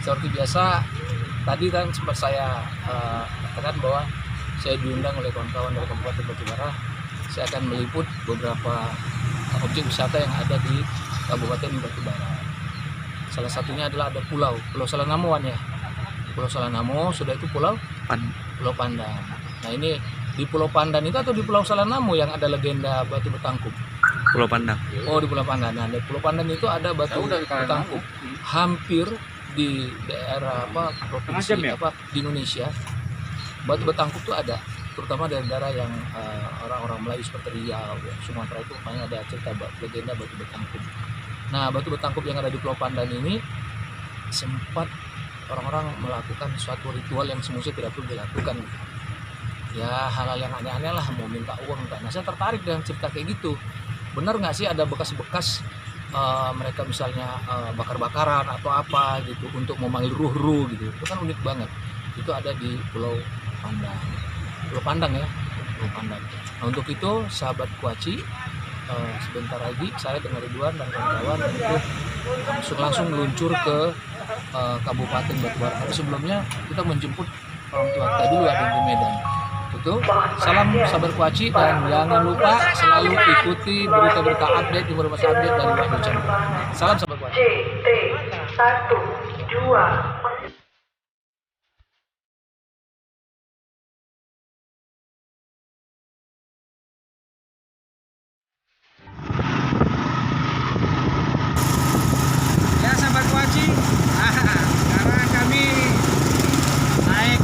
seperti biasa, tadi kan sempat saya katakan bahwa saya diundang oleh kawan-kawan dari Kabupaten Batubara. Saya akan meliput beberapa objek wisata yang ada di Kabupaten Batubara. Salah satunya adalah ada Pulau Salanamo ya. Pulau Salanamo, sudah itu Pulau Pandan. Nah ini di Pulau Pandan itu atau di Pulau Salanamo yang ada legenda batu betangkup? Pulau Pandan. Oh, di Pulau Pandan. Nah, di Pulau Pandan itu ada batu betangkup hampir di daerah provinsi di Indonesia. Batu betangkup itu ada, terutama dari daerah yang orang-orang Melayu seperti Riau, Sumatera itu makanya ada cerita legenda batu betangkup. Nah, batu betangkup yang ada di Pulau Pandan ini sempat orang-orang melakukan suatu ritual yang semestinya tidak perlu dilakukan. Ya, hal-hal yang aneh-aneh lah, mau minta uang. Nah, saya tertarik dengan cerita kayak gitu. Benar nggak sih ada bekas-bekas mereka misalnya bakar-bakaran atau apa gitu untuk memanggil ruh-ruh gitu. Itu kan unik banget. Itu ada di Pulau Pandan. Pulau Pandan ya, Pulau Pandan. Nah, untuk itu sahabat Kuaci, sebentar lagi saya dengan Ridwan dan kawan-kawan itu langsung meluncur ke Kabupaten Batubara. Tapi sebelumnya kita menjemput orang tua kita dulu, ada di Medan. Itu salam sahabat Kuaci, dan jangan lupa selalu ikuti berita-berita update, informasi update dari Wahyu Channel. Salam sahabat Kuaci. JT12. Ya sahabat Kuaci, sekarang kami naik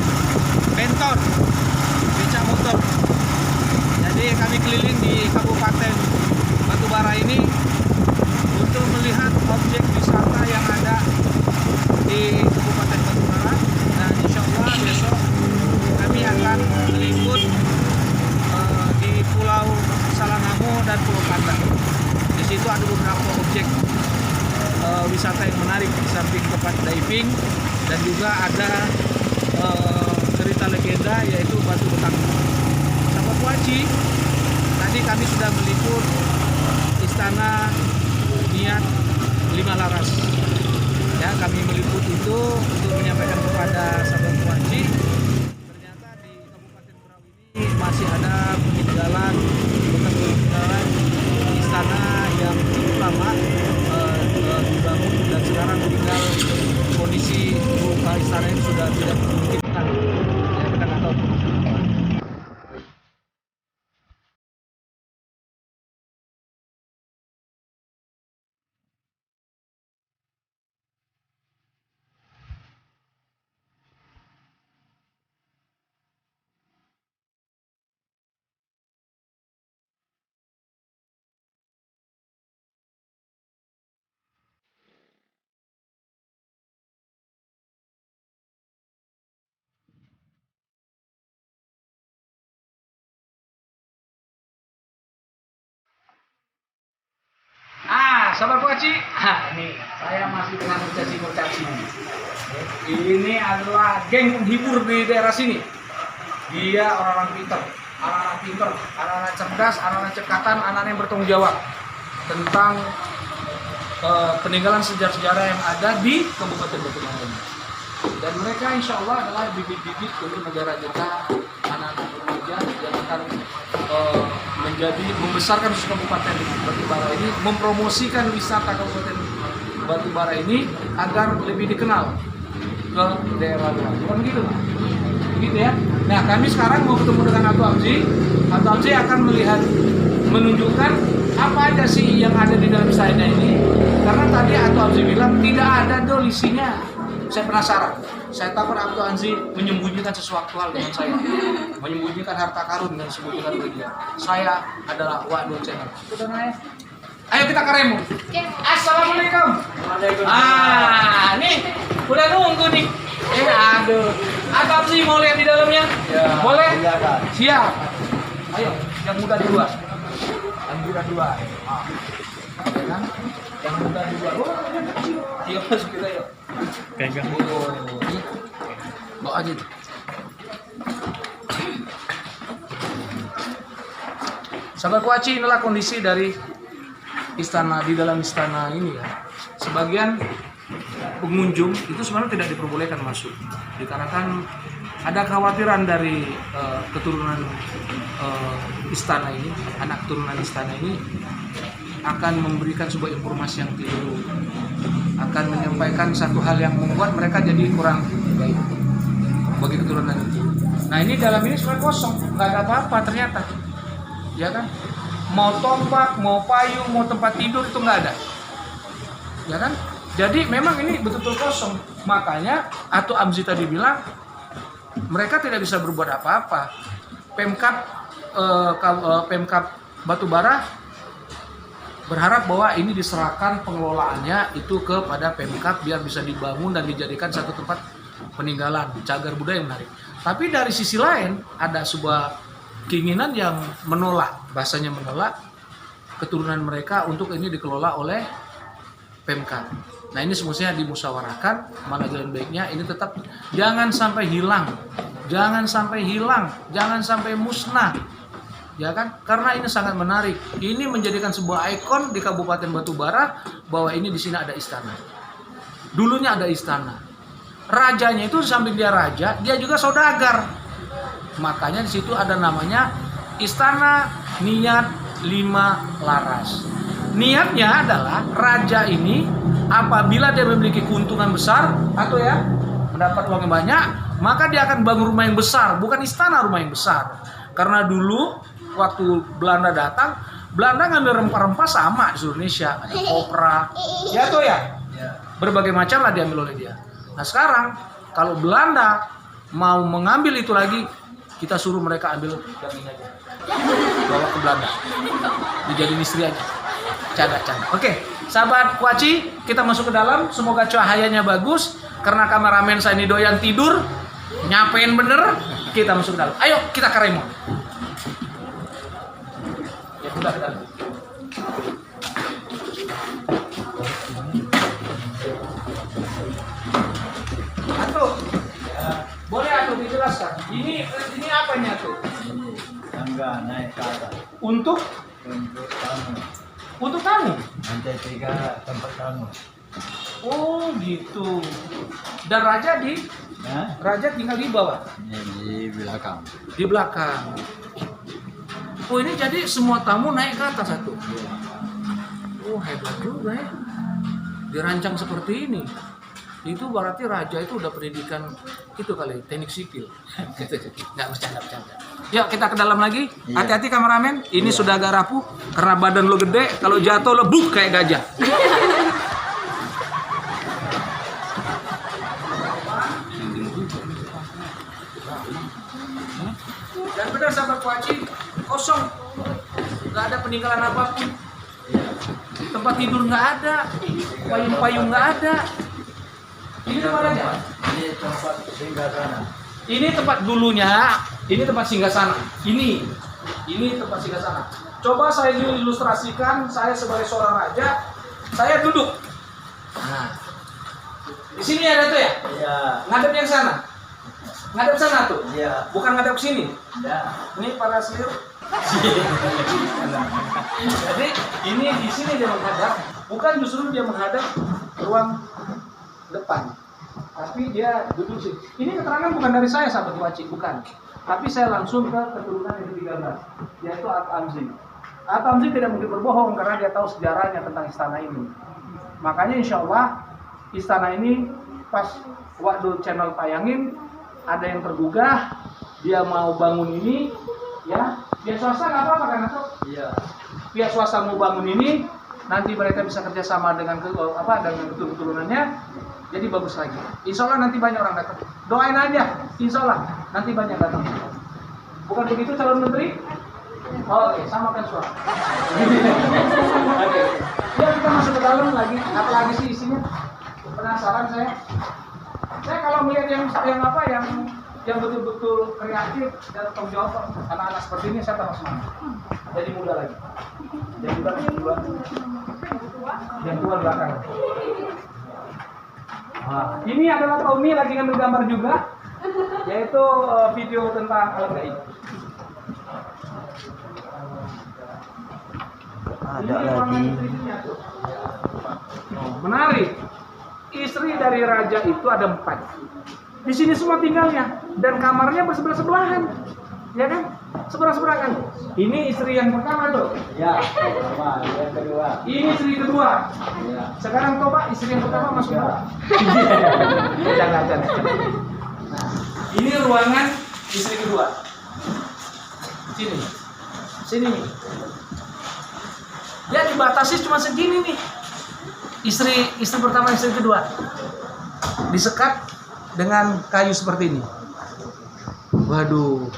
bentor becak motor. Jadi kami keliling di Kabupaten Batubara ini untuk melihat objek wisata yang ada di Kabupaten Batubara. Dan insya Allah besok kami akan meliput di Pulau Salanamo dan Pulau Pandan. Di situ ada beberapa objek wisata yang menarik, di samping tempat diving dan juga ada cerita legenda yaitu batu betangkup. Sahabat Kuaci, tadi kami sudah meliput Istana Niat Lima Laras. Ya, kami meliput itu untuk menyampaikan kepada sahabat Kuaci, ternyata di Kabupaten Berau ini masih ada peninggalan istana yang cukup lama dibangun, dan sekarang tinggal kondisi rupa istana ini sudah tidak memungkinkan. Ya, kita nggak tahu. Sahabat Kuaci, ini saya masih dengan kurcaci. Ini adalah geng penghibur di daerah sini. Dia orang-orang pintar, anak-anak cerdas, anak-anak cekatan, anak-anak yang bertanggung jawab tentang peninggalan sejarah-sejarah yang ada di Kabupaten Batubara ini. Dan mereka insya Allah adalah bibit-bibit untuk negara kita, anak-anak remaja yang akan membesarkan Kabupaten Batubara ini, mempromosikan wisata Kabupaten Batubara ini agar lebih dikenal ke daerah luar. Bukan begitu? Begitu ya. Nah, kami sekarang mau ketemu dengan Atu Amzi. Atu Amzi akan menunjukkan apa aja sih yang ada di dalam istana ini. Karena tadi Atu Amzi bilang tidak ada dol isinya. Saya penasaran. Saya takut Atu Amzi menyembunyikan sesuatu hal dengan saya, menyembunyikan harta karun dan disembunyikan oleh dia. Saya adalah Wahyu Channel. Sudah naik. Ayo kita ke Remo. Assalamualaikum. Waalaikumsalam. Nih udah nunggu nih. Aduh. Atu Amzi mau lihat di dalamnya? Ya, boleh? Siap. Ayo, yang muda duluan. Yang muda duluan. Ya kan? Yang muda duluan. Oh, yang kecil. Ayo masuk kita yuk. Pegang. Bawa aja tuh. Sahabat Kuaci, inilah kondisi dari istana, di dalam istana ini ya. Sebagian pengunjung itu sebenarnya tidak diperbolehkan masuk, dikarenakan ada kekhawatiran dari keturunan istana ini, anak keturunan istana ini akan memberikan sebuah informasi yang keliru, akan menyampaikan satu hal yang membuat mereka jadi kurang baik bagi keturunan itu. Nah ini dalam ini sebenarnya kosong, nggak ada apa-apa ternyata, ya kan? Mau tombak, mau payung, mau tempat tidur itu nggak ada, ya kan? Jadi memang ini betul-betul kosong. Makanya Atu Amzi tadi bilang mereka tidak bisa berbuat apa-apa. Pemkab Batubara berharap bahwa ini diserahkan pengelolaannya itu kepada Pemkab biar bisa dibangun dan dijadikan satu tempat peninggalan cagar budaya yang menarik. Tapi dari sisi lain ada sebuah keinginan yang menolak, bahasanya menolak keturunan mereka untuk ini dikelola oleh Pemkab. Nah ini semestinya dimusyawarahkan, mana jalan baiknya ini tetap jangan sampai hilang, jangan sampai hilang, jangan sampai musnah, ya kan? Karena ini sangat menarik. Ini menjadikan sebuah ikon di Kabupaten Batubara bahwa ini di sini ada istana. Dulunya ada istana. Rajanya itu di samping dia raja, dia juga saudagar. Makanya di situ ada namanya Istana Niat 5 Laras. Niatnya adalah raja ini apabila dia memiliki keuntungan besar atau ya mendapat uang yang banyak, maka dia akan bangun rumah yang besar, bukan istana, rumah yang besar. Karena dulu waktu Belanda datang, Belanda ngambil rempah-rempah sama di seluruh Indonesia, ada kopra, ya tuh ya, berbagai macam lah diambil oleh dia. Nah sekarang kalau Belanda mau mengambil itu lagi, kita suruh mereka ambil yang ini aja, bawa ke Belanda, dijadiin istri aja. Canda-canda. Oke, sahabat Kuaci, kita masuk ke dalam. Semoga cahayanya bagus. Karena kameramen saya ini doyan tidur, nyapain bener. Kita masuk ke dalam. Ayo kita ke Remo. Ya sudah ke dalam. Atuh, boleh Atuh dijelaskan. Ini apanya Atuh? Tangga naik ke atas Untuk tamu. Untuk kamu? Lantai 3 tempat tamu. Oh gitu. Dan raja Nah, raja tinggal di bawah, ini di belakang. di belakang. Oh ini jadi semua tamu naik ke atas satu. Oh hebat juga ya. Dirancang seperti ini. Itu berarti raja itu udah pendidikan itu kali, teknik sipil. Nggak bercanda. Yuk kita ke dalam lagi. Iya. Hati-hati kameramen. Ini sudah agak rapuh karena badan lo gede. Kalau jatuh lo buk kayak gajah. Dan benar sahabat Kuaci, kosong, nggak ada peninggalan apapun. Tempat tidur nggak ada, payung-payung nggak ada. Ini tempat aja. Ini tempat singgah sana. Ini tempat dulunya, ini tempat singgasana. Ini tempat singgasana. Coba saya ilustrasikan, saya sebagai seorang raja, saya duduk. Nah, di sini ada tuh ya, Iya. ngadep yang sana, ngadep sana tuh, Iya. bukan ngadep sini. Ya. Ini para selir. Jadi ini di sini dia menghadap, bukan justru dia menghadap ruang depan, tapi dia duduk sini. Ini keterangan bukan dari saya sahabat Kuaci, bukan. Tapi saya langsung ke keturunan yang ke-13, yaitu Atu Amzi. Atu Amzi tidak mungkin berbohong karena dia tahu sejarahnya tentang istana ini. Makanya insya Allah istana ini pas waktu channel tayangin ada yang tergugah, dia mau bangun ini, ya. Pihak swasta nggak apa-apa kan Atu? Iya. Pihak swasta mau bangun ini, nanti mereka bisa kerjasama dengan dengan keturunannya. Jadi bagus lagi. Insya Allah nanti banyak orang datang. Doain aja. Insya Allah nanti banyak datang. Bukan begitu calon menteri? Oke, samakan suara. Oke. Ya kita masuk ke dalam lagi. Apalagi sih isinya? Penasaran saya. Saya kalau melihat yang betul-betul kreatif dan tanggung jawab anak-anak seperti ini, saya tambah semangat. Jadi muda lagi. Jadi muda yang tua belakang. Nah, ini adalah Tommy lagi ngambil gambar juga, yaitu video tentang alam gaib. Ada Ini lagi. ruangan istrinya tuh. Oh, menarik. istri dari raja itu ada 4. Di sini semua tinggalnya dan kamarnya bersebelah-sebelahan, ya kan? Seberang-seberangan. Ini istri yang pertama tuh. Ya, pertama, yang kedua. Ini istri kedua. Ya. Sekarang coba istri yang pertama masuk Ya. Jangan. Nah, ini ruangan istri kedua. Sini nih. Dia dibatasi cuma segini nih. Istri pertama, istri kedua. Disekat dengan kayu seperti ini. Waduh,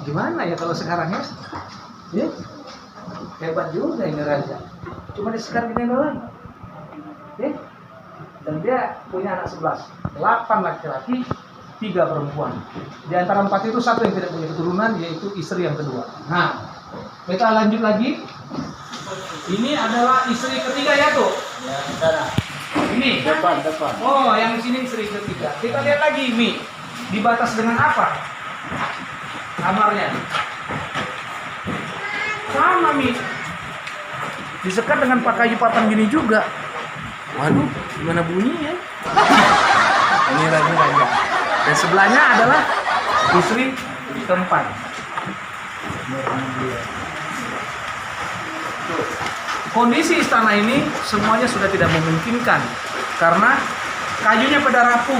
gimana ya kalau sekarang ya? Ya? Hebat juga ini raja. Cuma disekat gini doang. Ya? Dan dia punya anak 11. 8 laki-laki, 3 perempuan. Di antara 4 itu 1 yang tidak punya keturunan, yaitu istri yang kedua. Nah, kita lanjut lagi. Ini adalah istri ketiga ya tuh. Ya, sana. Ini. Depan. Oh, yang sini istri ketiga. Kita lihat lagi, Mi. Dibatas dengan apa? Kamarnya. Sama, Mi. Disekat dengan pakai papan gini juga. Waduh, gimana bunyinya? Ini raja. Dan sebelahnya adalah istri keempat. Kondisi istana ini semuanya sudah tidak memungkinkan karena kayunya pada rapuh.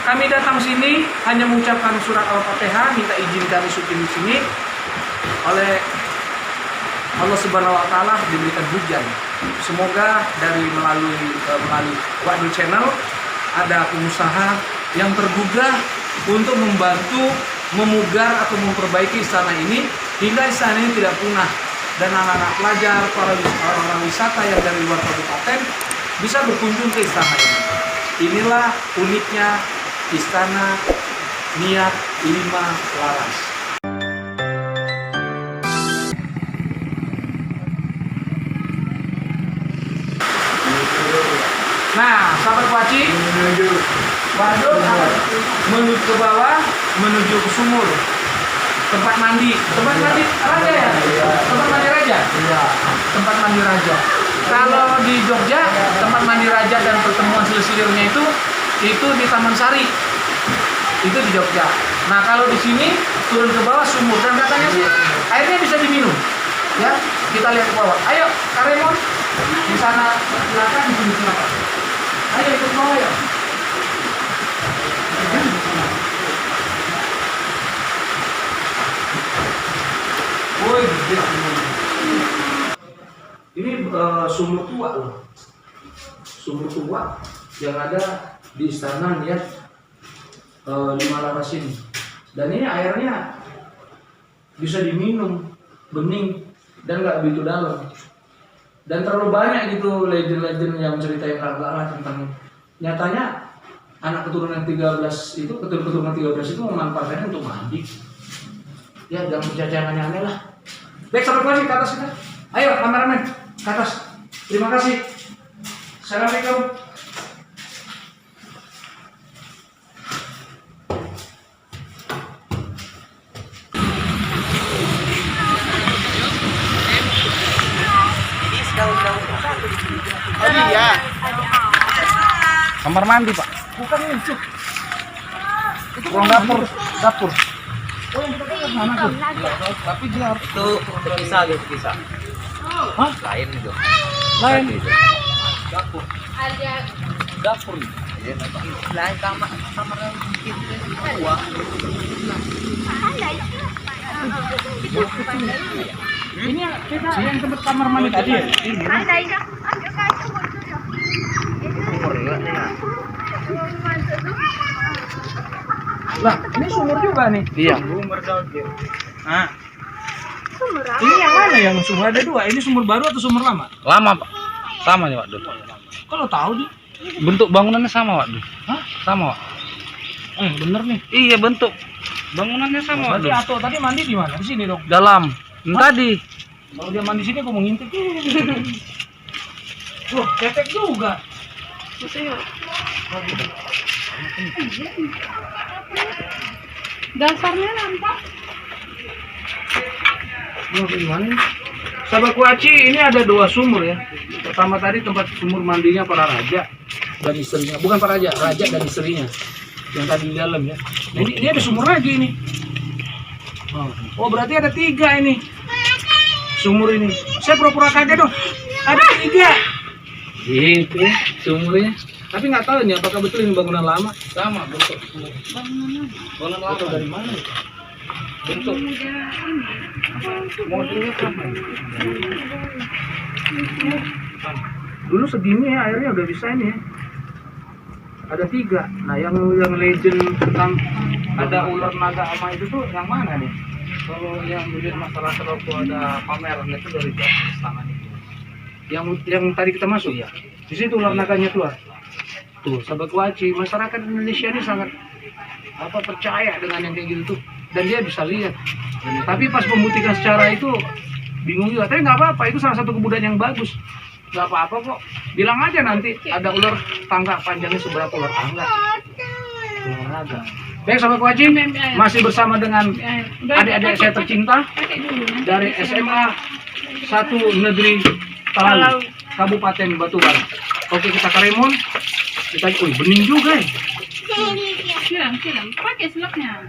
Kami datang sini hanya mengucapkan surat Al-Fatihah, minta izin kami syuting di sini. Oleh Allah Subhanahu wa taala diberikan hujan. Semoga melalui Wadul Channel ada pengusaha yang tergugah untuk membantu memugar atau memperbaiki istana ini hingga istana ini tidak punah dan anak-anak pelajar, orang-orang wisata yang dari luar kabupaten bisa berkunjung ke istana ini. Inilah uniknya Istana Niat 5 Laras. Nah, sahabat Kuaci, waduh, menuju ke bawah, menuju ke sumur, tempat mandi raja ya, tempat mandi raja, tempat mandi raja. Kalau di Jogja, tempat mandi raja dan pertemuan silsilirnya itu di Taman Sari, itu di Jogja. Nah, kalau di sini turun ke bawah sumur dan katanya airnya bisa diminum. Ya, kita lihat ke bawah. Ayo, Karemon, di sana silakan, di sini silakan. Ayo ikut bawah ya. Woi, ini sumur tua loh. Sumur tua yang ada di Istana Niat 5 Laras ini. Dan ini airnya bisa diminum, bening dan nggak begitu dalam. Dan terlalu banyak gitu legend-legend yang ceritain Ragala tentang nyatanya anak keturunan 13 itu memanfaatkannya untuk mandi. Ya jangan percaya aneh-aneh lah. Baik, sahabat Kuaci, ke atas kita. Ayo kameramen, ke atas. Terima kasih. Assalamualaikum. Oh iya. Kamar mandi, Pak. Bukan itu. Itu Ruang dapur. Oh, yang kita ke mana tuh? Tapi dia harus Itu terpisah. Hah? Lain itu. Lain. Dapur. Dapur. Lain kamar Ini kita yang tempat kamar mandi tadi ya? Ini. Lah, ini sumur juga nih. Iya. Nah. Ini yang mana yang sumur? Ada 2. Ini sumur baru atau sumur lama? Lama, Pak. Sama nih, Pak. Kalau tahu di. Bentuk bangunannya sama, Pak. Hah? Sama, Pak. Bener nih. Iya, bentuk bangunannya sama, Berarti Pak. Ato tadi mandi di mana? Di sini dong. Dalam. Tadi. Kalau dia mandi sini aku mau ngintip. Loh, ketek juga. Dasarnya nampak. Gimana? Sahabat Kuaci, ini ada 2 sumur ya. Pertama tadi tempat sumur mandinya para raja. dan istrinya. Bukan Pak Raja, Raja dan istrinya yang tadi di dalam ya. Nah, ini ada sumur lagi ini. Oh berarti ada 3 ini sumur ini. Saya pura-pura kaget dong. Ada 3. Gitu ya sumurnya. Tapi nggak tahu nih apakah betul ini bangunan lama. Sama bentuk bangunan lama. Betul dari mana? Bentuk modelnya sama. Dulu segini ya airnya udah bisa ini ya. Ada 3. Nah yang legend tentang ada ular naga ama itu tuh yang mana nih? Kalau yang dilihat masyarakat waktu ada pameran itu dari tangan itu. Yang tadi kita masuk ya. Di situ ular naganya keluar. Tuh, sahabat Waci, masyarakat Indonesia ini sangat percaya dengan yang kayak gitu tuh. Dan dia bisa lihat. Tapi pas pembuktikan secara itu bingung juga. Tapi nggak apa-apa, itu salah satu kebudayaan yang bagus. Nggak apa-apa kok. Bilang aja nanti ada ular tangga panjangnya seberapa ular tangga. Ular naga. Baik sahabat Waci, masih bersama dengan adik-adik saya tercinta dari SMA 1 Negeri Talalu, Kabupaten Batubara. Oke, kita ke Remon. Kita, bening juga ya. Siram, pakai selopnya.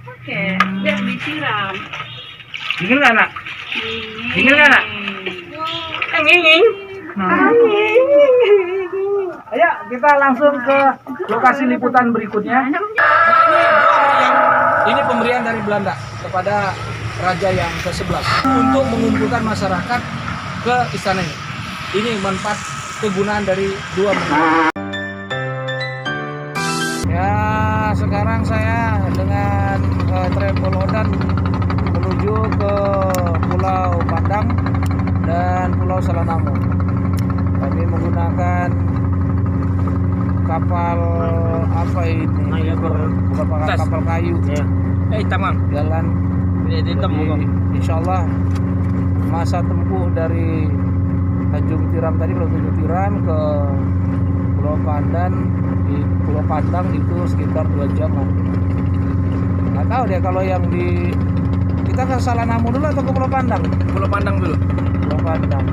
Pakai, biar disiram. Dingin nggak nak? Dingin nggak nak? Dingin. Ayo kita langsung ke lokasi liputan berikutnya. Ini pemberian dari Belanda kepada raja yang ke-11 untuk mengumpulkan masyarakat ke istana ini. Ini manfaat kegunaan dari 2 menit. Ya, sekarang saya dengan travel Odan menuju ke Pulau Pandang dan Pulau Salanamo. Kami menggunakan kapal apa ini? Bukan kapal kayu. Tamam. Jalan insya Allah masa tempuh dari Tanjung Tiram tadi, Pulau Tanjung Tiram ke Pulau Pandan, di Pulau Pandang itu sekitar 2 jam. Nggak tahu deh kalau yang di kita ke Salanamo dulu atau ke Pulau Pandang? Pulau Pandang dulu. Pulau Pandang.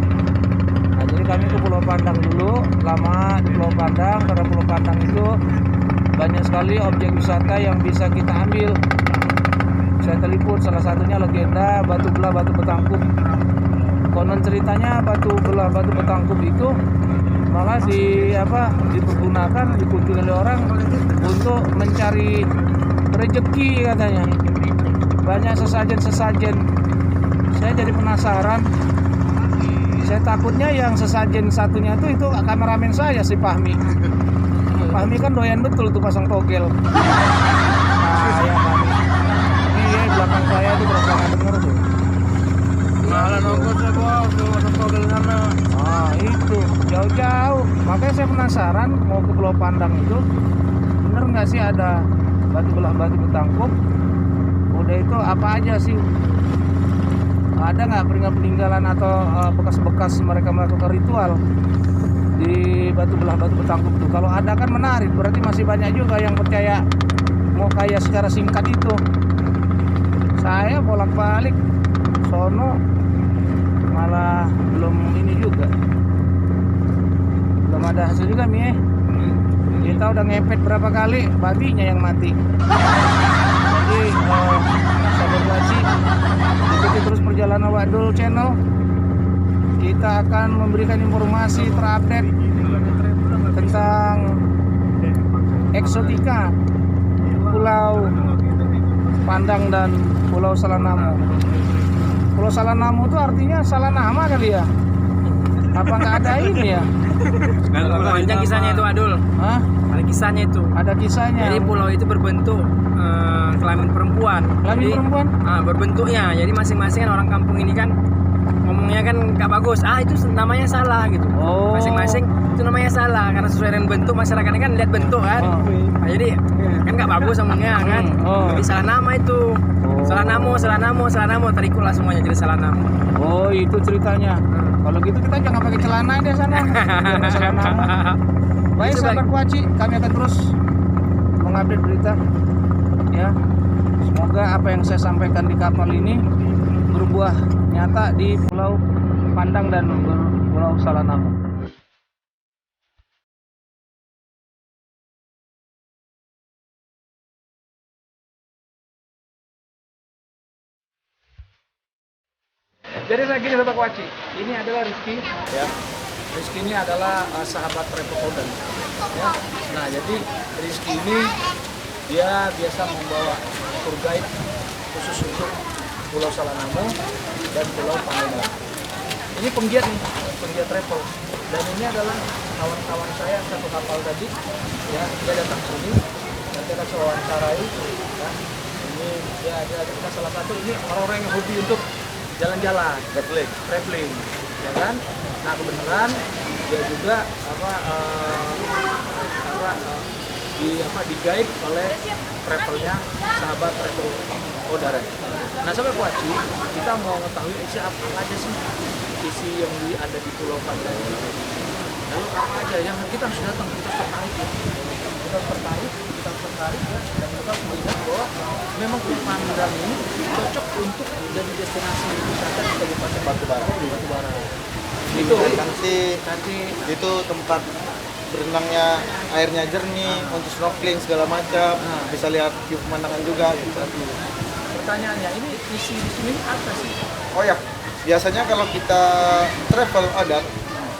Nah jadi kami ke Pulau Pandang dulu, lama di Pulau Pandang. Karena Pulau Pandang itu banyak sekali objek wisata yang bisa kita ambil. Saya teliput salah satunya legenda Batu Belah Batu Betangkup. Konon ceritanya Batu Belah Batu Betangkup itu malah dipergunakan, dikunjungi oleh orang untuk mencari rezeki katanya. Banyak sesajen-sesajen. Saya jadi penasaran. Saya takutnya yang sesajen satunya itu kameramen saya, si Fahmi. Fahmi kan doyan betul tuh pasang togel. Nah, ya Fahmi. Iya, belakang saya itu berapa nggak denger tuh. Malah nongkrong saya bawa pasang togel sana. Ah, itu jauh-jauh. Makanya saya penasaran mau ke Pulau Pandang itu bener nggak sih ada Batu Belah Batu Betangkup? Udah itu apa aja sih? Ada nggak peninggalan atau bekas-bekas mereka melakukan ritual di Batu Belah Batu Betangkup itu? Kalau ada kan menarik, berarti masih banyak juga yang percaya mau kayak secara singkat itu. Saya bolak-balik sono malah belum ini juga, belum ada hasil juga Mie. Kita udah ngepet berapa kali, babinya yang mati. Jadi sahabat Waci, ikuti terus perjalanan Wadul Channel. Kita akan memberikan informasi terupdate tentang eksotika Pulau Pandang dan Pulau Salanamo. Pulau Salanamo itu artinya salah nama kali ya? Apa nggak ada ini ya? Panjang kisahnya itu Adul. Hah? Ada kisahnya itu. Ada kisahnya. Jadi pulau itu berbentuk kelamin perempuan. Kelamin Jadi, perempuan? Berbentuknya. Jadi masing-masing kan orang kampung ini kan ngomongnya kan nggak bagus. Itu namanya salah gitu. Oh. Masing-masing itu namanya salah karena sesuai dengan bentuk, masyarakatnya kan lihat bentuk kan. Oh. Nah, jadi kan nggak bagus ngomongnya kan. Oh. Jadi salah nama itu. Oh. Salah namo, tarikulah semuanya jadi salah nama. Oh, itu ceritanya. Kalau gitu kita jangan pakai celana deh sana. Biar nggak salah nama. Baik Itu sahabat Waci, kami akan terus mengupdate berita. Ya, semoga apa yang saya sampaikan di kapal ini berbuah nyata di Pulau Pandang dan Pulau Salanamo. Jadi saya gini Sobat Waci, ini adalah Rizky ya. Rizky ini adalah sahabat travel Oden ya. Nah jadi Rizky ini dia biasa membawa tour guide khusus untuk Pulau Salanamo dan Pulau Pangandaran. Ini penggiat nih, penggiat travel. Dan ini adalah kawan-kawan saya satu kapal tadi ya, dia datang sini nanti kita wawancarai ya. Ini dia kita salah satu ini orang-orang yang hobi untuk jalan-jalan, traveling, ya kan? Nah kebenaran dia juga di guide oleh travelnya sahabat travel Odaren. Nah Sobat Waci, kita mau mengetahui isi apa aja sih isi yang ada di Pulau Pandan ini. Lalu apa aja yang kita harus datang, kita tertarik ya. Kita tertarik ya, dan kita harus melihat bahwa memang Pulau Pandan ini cocok untuk jadi destinasi wisata di Kabupaten Batubara. Itu Nanti itu tempat berenangnya, airnya jernih, untuk snorkeling segala macam, bisa lihat view pemandangan juga gitu. Pertanyaannya, ini isi di sini apa sih? Oh ya, biasanya kalau kita travel adat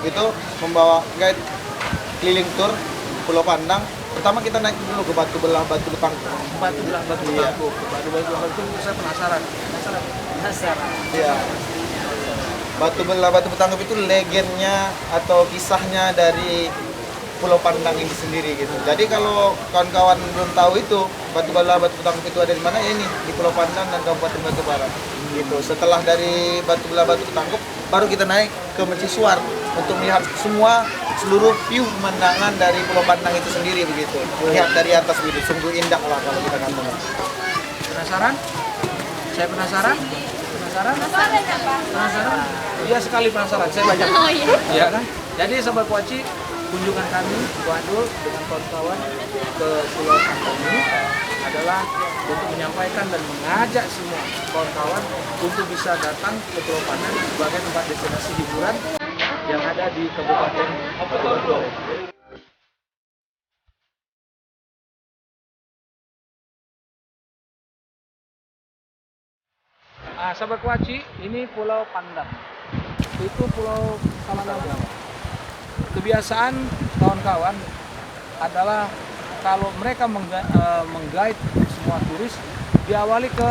itu membawa guide keliling tour Pulau Pandang. Pertama kita naik dulu ke Batu Belah, Batu Betangkup. Batu Belah, Batu Betangkup. Batu Belah itu saya penasaran. Iya. Batu Belah, Batu Betangkup itu legendnya atau kisahnya dari Pulau Pandang ini sendiri gitu. Jadi kalau kawan-kawan belum tahu itu Batu Belah, Batu Betangkup itu ada di mana ya, ini di Pulau Pandang dan Kabupaten Batubara. Gitu. Setelah dari Batu Belah, Batu Betangkup, baru kita naik ke Mercusuar untuk melihat seluruh view pemandangan dari Pulau Pandang itu sendiri begitu. Lihat dari atas gitu, sungguh indah lah kalau kita katakan. Penasaran? Saya penasaran? Penasaran? Iya sekali penasaran. Saya banyak. Oh iya. Iya kan? Jadi Sobat Waci, kunjungan kami Wadul dengan kawan-kawan ke Pulau Pandang ini adalah untuk menyampaikan dan mengajak semua kawan-kawan untuk bisa datang ke Pulau Pandang sebagai tempat destinasi hiburan yang ada di Kabupaten Batubara. Sahabat Waci, ini Pulau Pandang. Itu Pulau Salanamo. Kebiasaan kawan-kawan adalah kalau mereka meng-guide semua turis diawali ke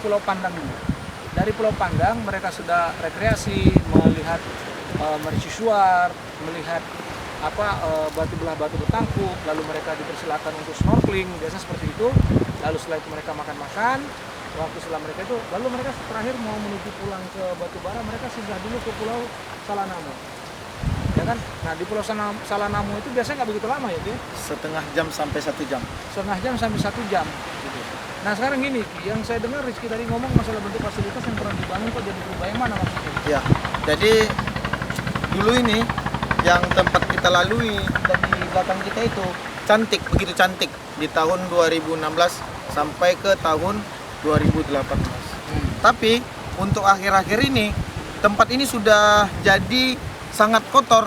Pulau Pandang dulu. Dari Pulau Pandang mereka sudah rekreasi, melihat Mercusuar, melihat Batu Belah, Batu Betangkup, lalu mereka dipersilakan untuk snorkeling, biasa seperti itu. Lalu setelah itu mereka makan-makan. Waktu setelah mereka itu, lalu mereka terakhir mau menuju pulang ke Batubara, mereka singgah dulu ke Pulau Salanamo. Ya kan? Nah di Pulau Salanamo itu biasanya nggak begitu lama ya, Ki? Setengah jam sampai 1 jam. Setengah jam sampai 1 jam. Gitu. Nah sekarang gini, yang saya dengar Rizky tadi ngomong masalah bentuk fasilitas yang pernah dibangun kok jadi berubah, yang mana maksudnya? Ya, jadi dulu ini yang tempat kita lalui dan di belakang kita itu cantik, begitu cantik di tahun 2016 sampai ke tahun 2018. Tapi untuk akhir-akhir ini tempat ini sudah jadi sangat kotor,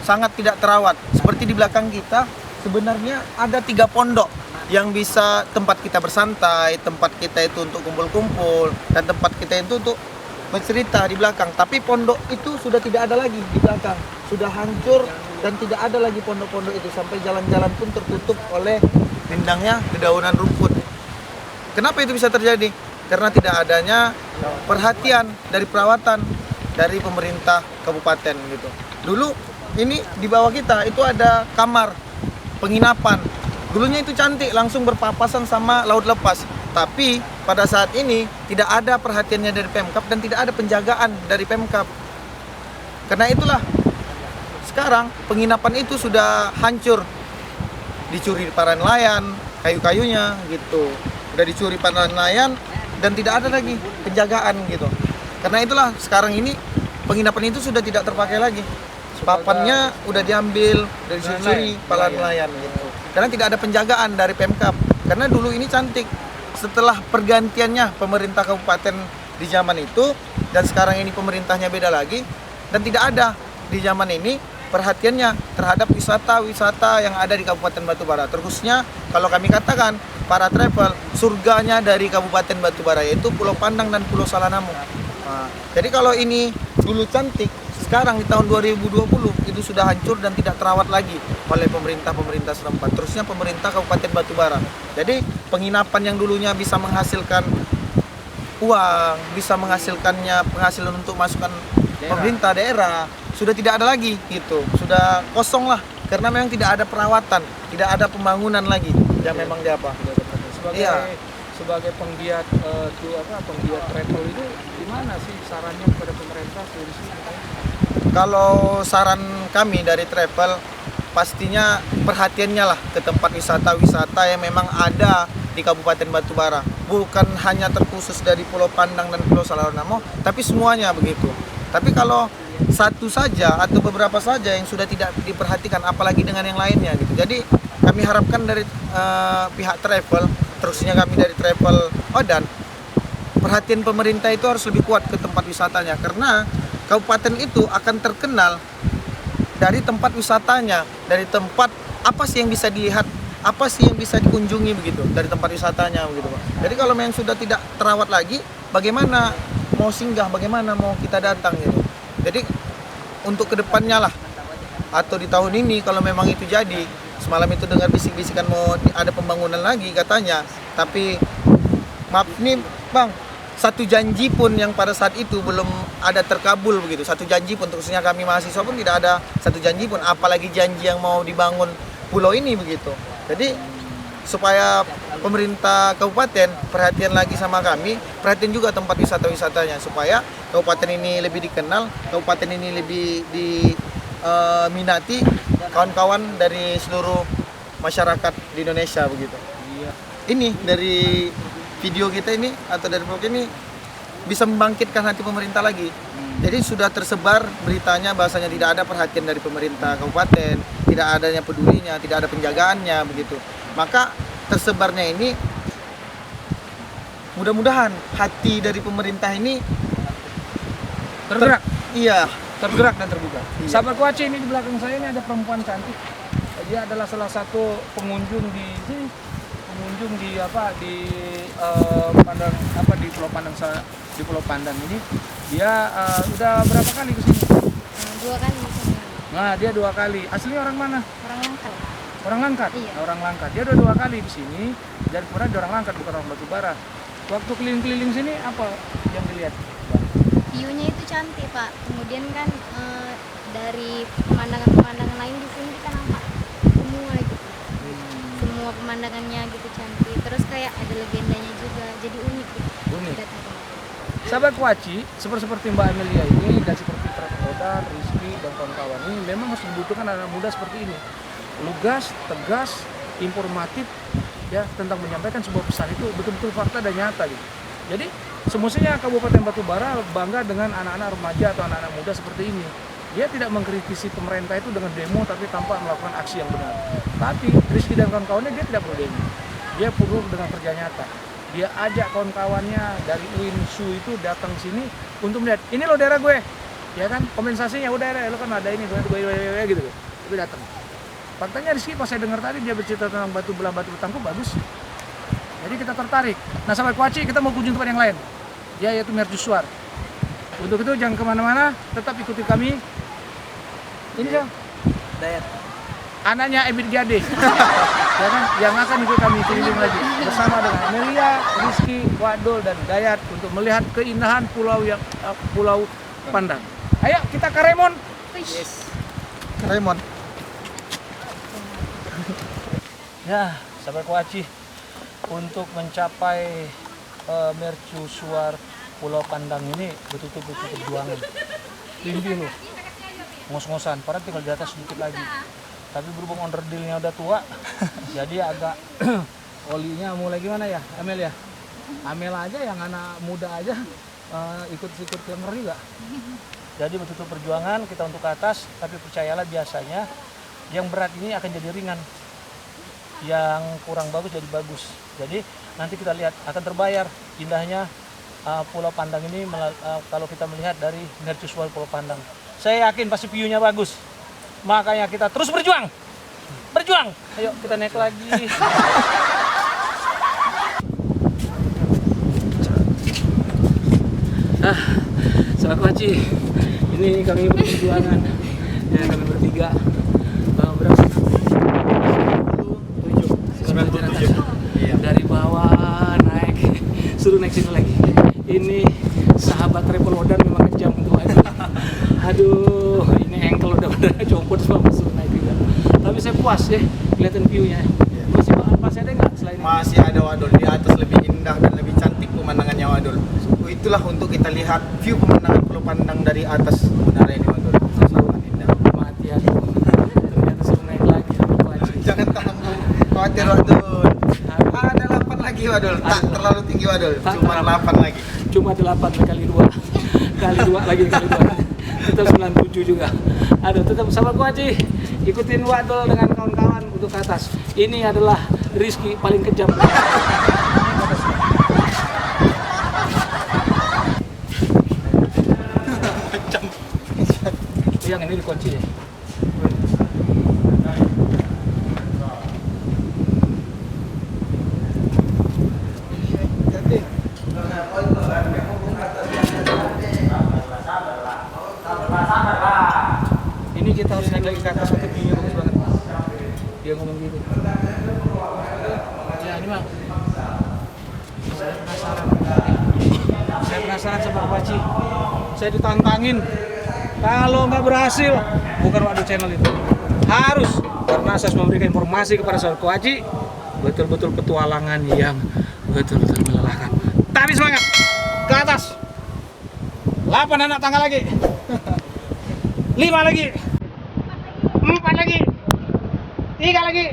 sangat tidak terawat. Seperti di belakang kita sebenarnya ada 3 pondok yang bisa tempat kita bersantai, tempat kita itu untuk kumpul-kumpul, dan tempat kita itu untuk bercerita di belakang. Tapi pondok itu sudah tidak ada lagi di belakang, sudah hancur dan tidak ada lagi pondok-pondok itu, sampai jalan-jalan pun tertutup oleh rindangnya dedaunan rumput. Kenapa itu bisa terjadi? Karena tidak adanya perhatian dari perawatan dari pemerintah kabupaten gitu. Dulu ini di bawah kita itu ada kamar penginapan. Dulunya itu cantik, langsung berpapasan sama laut lepas. Tapi pada saat ini tidak ada perhatiannya dari Pemkab dan tidak ada penjagaan dari Pemkab. Karena itulah sekarang penginapan itu sudah hancur. Dicuri para nelayan, kayu-kayunya gitu. Udah dicuri para nelayan dan tidak ada lagi penjagaan gitu. Karena itulah sekarang ini penginapan itu sudah tidak terpakai lagi. Papannya udah diambil dari dicuri para nelayan gitu. Karena tidak ada penjagaan dari Pemkab. Karena dulu ini cantik. Setelah pergantiannya pemerintah kabupaten di zaman itu dan sekarang ini pemerintahnya beda lagi dan tidak ada di zaman ini perhatiannya terhadap wisata-wisata yang ada di Kabupaten Batubara. Terkhususnya kalau kami katakan para travel, surganya dari Kabupaten Batubara yaitu Pulau Pandang dan Pulau Salanamo. Nah, jadi kalau ini dulu cantik, sekarang di tahun 2020 itu sudah hancur dan tidak terawat lagi oleh pemerintah setempat. Terusnya pemerintah Kabupaten Batubara. Jadi penginapan yang dulunya bisa menghasilkan uang, bisa menghasilkannya penghasilan untuk masukan pemerintah daerah, sudah tidak ada lagi gitu. Sudah kosong lah karena memang tidak ada perawatan, tidak ada pembangunan lagi yang memang diapa. Sebagai penggiat penggiat travel itu gimana sih sarannya kepada pemerintah di sini? Kalau saran kami dari travel, pastinya perhatiannya lah ke tempat wisata yang memang ada di Kabupaten Batubara. Bukan hanya terkhusus dari Pulau Pandang dan Pulau Salaronamo, tapi semuanya begitu. Tapi kalau satu saja atau beberapa saja yang sudah tidak diperhatikan, apalagi dengan yang lainnya gitu. Jadi kami harapkan dari pihak travel, terusnya kami dari travel Odan, perhatian pemerintah itu harus lebih kuat ke tempat wisatanya, karena kabupaten itu akan terkenal dari tempat wisatanya, dari tempat apa sih yang bisa dilihat, apa sih yang bisa dikunjungi begitu dari tempat wisatanya begitu Pak. Jadi kalau memang sudah tidak terawat lagi, bagaimana mau singgah, bagaimana mau kita datang gitu. Jadi untuk kedepannya lah, atau di tahun ini kalau memang itu jadi, semalam itu dengar bisik-bisikan mau ada pembangunan lagi katanya, tapi maaf nih Bang, satu janji pun yang pada saat itu belum ada terkabul begitu. Satu janji pun, khususnya kami mahasiswa pun tidak ada satu janji pun, apalagi janji yang mau dibangun pulau ini begitu. Jadi supaya pemerintah kabupaten perhatian lagi sama kami, perhatian juga tempat wisata-wisatanya supaya kabupaten ini lebih dikenal, kabupaten ini lebih diminati kawan-kawan dari seluruh masyarakat di Indonesia begitu. Ini dari video kita ini atau dari vlog ini bisa membangkitkan hati pemerintah lagi. Jadi sudah tersebar beritanya bahasanya tidak ada perhatian dari pemerintah kabupaten, tidak adanya pedulinya, tidak ada penjagaannya begitu. Maka tersebarnya ini, mudah-mudahan hati dari pemerintah ini Tergerak. iya, Tergerak dan terbuka. Iya. Sahabat Kuaci, ini di belakang saya ini ada perempuan cantik. Dia adalah salah satu pengunjung di Pulau Pandang ini. Dia udah berapa kali ke sini? 2 kali misalnya. Nah, dia 2 kali. Aslinya orang mana? Orang Langkat. Orang Langkat. Iya. Nah, orang Langkat. Dia udah 2 kali di sini. Dan kemudian dia orang Langkat, bukan orang Batubara. Waktu keliling-keliling sini apa yang dilihat? View-nya itu cantik Pak. Kemudian kan dari pemandangan-pemandangan lain di sini kita nampak semua gitu. Semua pemandangannya gitu cantik. Terus kayak ada legendanya juga. Jadi unik gitu. Unik. Datang. Sahabat Kuaci, seperti Mbak Amelia ini dan seperti Odan, Rizky dan kawan-kawan ini memang harus dibutuhkan anak muda seperti ini. Lugas, tegas, informatif, ya, tentang menyampaikan sebuah pesan itu betul-betul fakta dan nyata gitu. Jadi semestinya Kabupaten Batubara bangga dengan anak-anak remaja atau anak-anak muda seperti ini. Dia tidak mengkritisi pemerintah itu dengan demo tapi tanpa melakukan aksi yang benar. Tapi Rizky dan kawan-kawannya dia tidak perlu demo. Dia perlu dengan kerja nyata. Dia ajak kawan-kawannya dari UINSU itu datang sini untuk melihat, ini loh daerah gue, ya kan, kompensasinya udah lo kan ada ini, gue gitu, itu datang. Faktanya Rizky pas saya dengar tadi dia bercerita tentang batu bertangkup bagus, jadi kita tertarik. Nah sahabat Kuaci, kita mau kunjung tempat yang lain, yaitu Mercusuar. Untuk itu jangan kemana-mana, tetap ikuti kami. Ini dong, Dayat. anaknya Ebit Gade, ya kan, yang akan ikut kami keliling lagi bersama dengan Amelia, Rizky, Wadul dan Dayat untuk melihat keindahan Pulau Pandang. Ayo kita ke Remon. Yes. Raymond. Ya, sahabat Kuaci, untuk mencapai Mercusuar Pulau Pandang ini betul-betul perjuangan. Tinggi loh, ngos-ngosan, padahal tinggal di atas sedikit lagi. Tapi berhubung onderdilnya udah tua, jadi agak olinya mulai gimana ya, Amel ya? Amel aja yang anak muda aja ikut-ikut yang ngeri gak? Jadi betul-betul perjuangan kita untuk ke atas, tapi percayalah biasanya yang berat ini akan jadi ringan, yang kurang bagus jadi bagus. Jadi nanti kita lihat akan terbayar indahnya Pulau Pandang ini kalau kita melihat dari Mercusuar Pulau Pandang. Saya yakin pasti view-nya bagus. Makanya kita terus berjuang. Ayo kita naik lagi. Sahabat Waci, ini kami berperjuangan. Ya, kami bertiga. Berapa? 97. Iya. Dari bawah naik, suruh naik sini lagi. Ini sahabat Repolodan memang kejam untuk aduh, ini ankle udah pada copot semua, suruh naik juga. Tapi saya puas ya, kelihatan view-nya. Masih ada nggak selain ini? Masih ada Wadul, di atas lebih indah dan lebih cantik pemandangannya Wadul. Itulah untuk kita lihat view pemandangan Pulau Pandan dari atas menara ini Wadul. Sangat indah. Mati aku. Ternyata suruh naik lagi Sahabat Waci. Jangan tanggung khawatir Wadul. Ada 8 lagi Wadul, tak terlalu tinggi Wadul. Tak Cuma terlalu. 8 lagi. Cuma 8 kali 2 kali 2 lagi kali 2 tetap 97 juga. Aduh, tetap Sahabat Waci, ikutin Wadul dengan kawan-kawan untuk ke atas. Ini adalah Rizky paling kejam. Yang ini dikunci ya. Ini kita harus naik lagi ke atas untuk view-nya bagus banget. Dia ngomong gitu. Ya ini mah. Saya penasaran sama Waci. Saya ditantangin. Kalau nggak berhasil, bukan Wadul Channel itu. Harus Barnasas memberikan informasi kepada sahabat Waci. Betul-betul petualangan yang betul-betul melelahkan. Tapi semangat ke atas. 8 anak tangga lagi. 5 lagi. 4 lagi. 3 lagi.